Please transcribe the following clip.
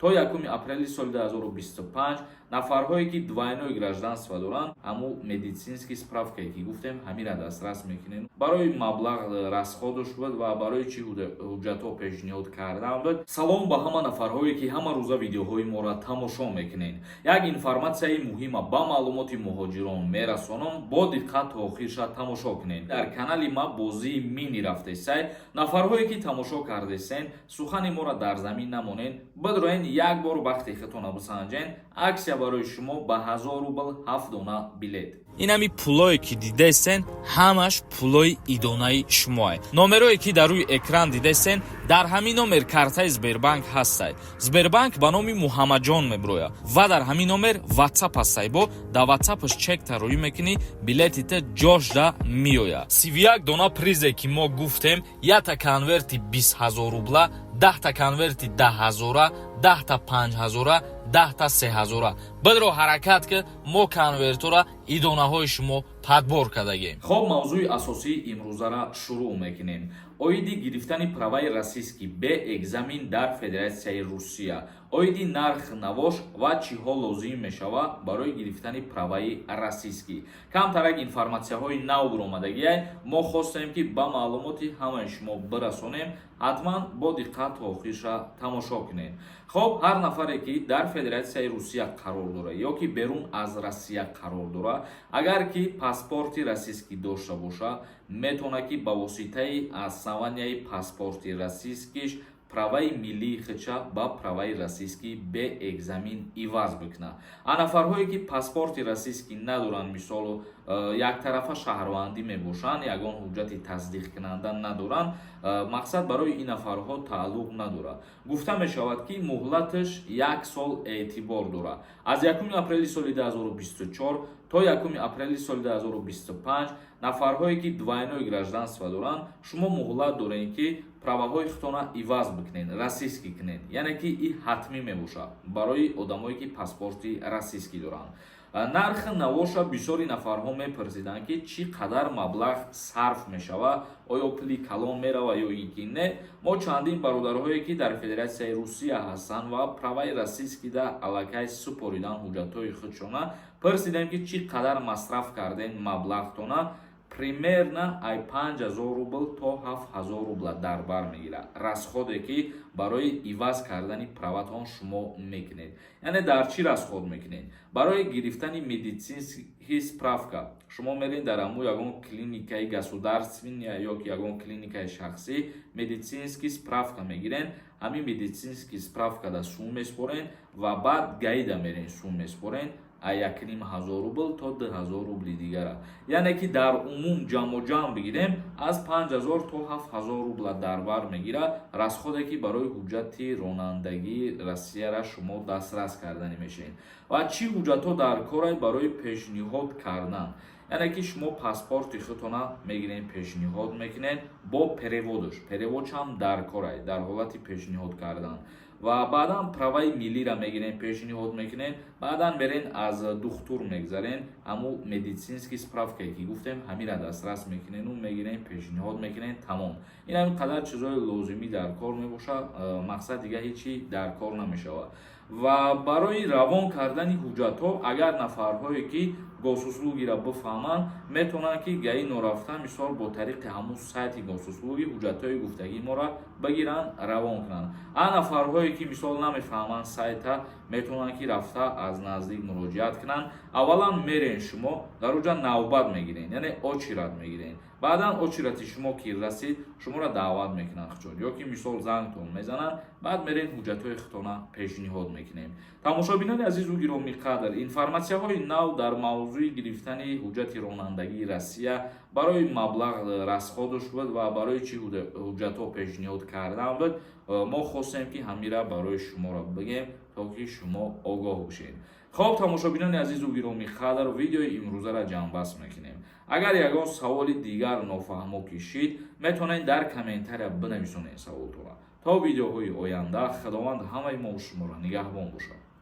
то 1 апрели соли 2025 нафарҳое ки двойное гражданство доранд, ҳамун медицински справкае ки гуфтем ҳамира дастрас мекунем. Барои маблағ расходуш буд ва барои чӣ ҳуҷҷатҳо пешниҳод кардан буд. Салом ба ҳама нафарҳое ки ҳама рӯза видеоҳои моро тамошо мекунед. Як информатсияи муҳима ба маълумоти муҳоҷирон мерасонам, бо диққат то охирша тамошо кунед. Дар канали ма бозии мини рафтесай, нафарҳое ки тамошо кардесен, сухани моро дар замин намонед, бидроен як бор вақти худтона бисанҷен. Аксия барои шумо ба 1000 рубл 7 дона билет. ин ҳами пулое ки дидесен ҳамаш пулои идонаи шумоe. Номерое ки дар рӯи экран дидесен, дар ҳамин номер картаи Сбербанк ҳастай. Сбербанк ба номи Муҳаммаҷон меброя ва дар ҳамин номер WhatsApp ҳастай. Бо дар WhatsAppаш чек тарӯӣ мекунӣ, билетите ҷошда миёя. 31 дона призе ки мо гуфтем, якта конверти 20000 рубла, 10 та конверти 10000, 10 та 5000, 10 та 3000. Бидро ҳаракат ки мо конвертора идонаҳои шумо падбор кардагем. Хоб, мавзӯи асосии имрӯзара шурӯъ мекунем. Оиди гирифтани праваи расистӣ бе экзамин дар Федератсияи Русия. Оиди нарх навош ва чиҳо лозим мешавад барои гирифтани праваи расистӣ. Камтарак информатсияҳои нав биромадагиай, мо хостем ки ба маълумоти ҳамаи шумо бирасонем. ҳатман бо диққат то охирша тамошо кунед. Хоб, ҳар нафаре ки дар Федератсияи Русия қарор дорад ё ки берун аз Россия қарор дорад, агар ки паспорти расистӣ дошта бошад, метавонад ки ба воситаи основанияи паспорти расистиш праваи миллии худша ба праваи расистӣ бе экзамин иваз бикунад. Нафарҳое ки паспорти расистӣ надоранд, мисолу яктарафа шаҳрвандӣ мебошанд, ягон ҳуҷҷати тасдиқкунанда надоранд, мақсад барои ин нафарҳо тааллуқ надорад. Гуфта мешавад ки муҳлаташ 1 сол эътибор дорад. Аз 1 апрели соли 2024 то 1 апрели соли 2025 нафарҳое ки двойное гражданство доранд, шумо муҳлат доред ки праваҳои худтона иваз бикунед, расистӣ кунед. Яъне ки ин ҳатмӣ мебошад барои одамое ки паспорти расистӣ доранд. Нархи навоша бисёри нафарҳо мепарсиданд ки чӣ қадар маблағ сарф мешавад, оё пули калон меравад ё ин ки не. Мо чандин бародарҳое ки дар Федератсияи Русия ҳастанд ва праваи расистӣ аллакай супоридан ҳуҷҷатҳои худшона, парсидем ки чӣ қадар масраф карден маблағтона. Примерно ай 5000 рубл то 7000 рубла дар бар мегирад расходе ки барои иваз кардани праватон шумо мекунед. Яъне дар чӣ расход мекунед? Барои гирифтани медицински справка шумо меред дар аму ягон клиникаи государствения ё ки ягон клиникаи шахсӣ медицински справка мегирен. Ҳамин медицински справка да сум меспорен ва баъд гаида мерен сум меспорен. 1500 рубл то 2000 рубли дигара. Яъне ки дар умум ҷамъ бигирем аз 5000 то 7000 рубла дар бар мегирад расходе ки барои ҳуҷҷати ронандагии Россияра шумо дастрас карданӣ мешавед. Ва чӣ ҳуҷҷатҳо дар корай барои пешниҳод кардан? Яъне ки шумо паспорти худтона мегиред, пешниҳод мекунед бо переводаш. Переводшам дар корай дар ҳолати пешниҳод кардан. Ва баъдан праваи миллира мегирен, пешниҳод мекунен, баъдан мерен аз духтур мегзарен, ҳаму медицински справкае ки гуфтем ҳамира дастрас мекунену мегирен, пешниҳод мекунен, тамом. ин ҳамин қадар чизои лозимӣ дар кор мебошад, мақсад дига ҳечи дар кор намешавад. Ва барои равон кардани ҳуҷҷатҳо агар нафарҳое ки госуслугиро бифаҳманд, метавонанд ки гаи норафта мисол бо тариқи ҳамун сайти госуслуги ҳуҷҷатҳои гуфтагии моро бигиранд, равон кунанд. Нафарҳое ки мисол намефаҳманд сайта, метавонанд ки рафта аз наздик муроҷиат кунанд. Аввалан мерен шумо дар оҷа навбат мегирен, яъне очират мегирен. баъдан очирати шумо ки расид, шуморо даъват мекунанд худшон ё ки мисол зангтон мезананд, баъд мерен ҳуҷҷатҳои худтона пешниҳод мекунем. Тамошобинони азизу гиромӣ қадр, информатсияҳои нав дар мавзӯи гирифтани ҳуҷҷати ронандагии Россия барои маблағ расходуш буд ва барои чӣ ҳуҷҷатҳо пешниҳод кардан буд, мо хостем ки ҳамира барои шуморо бигем, то ки шумо огоҳ бошед. Хоб, тамошобинони азизу гиромӣ қадр, видеои имрӯзаро ҷамъбаст мекунем. Агар ягон саволи дигар нофаҳмо кишид, метавонед дар комментария бинависонед саволтонро. То видеоҳои оянда, худованд ҳамаи мо шуморо нигаҳбон бошад.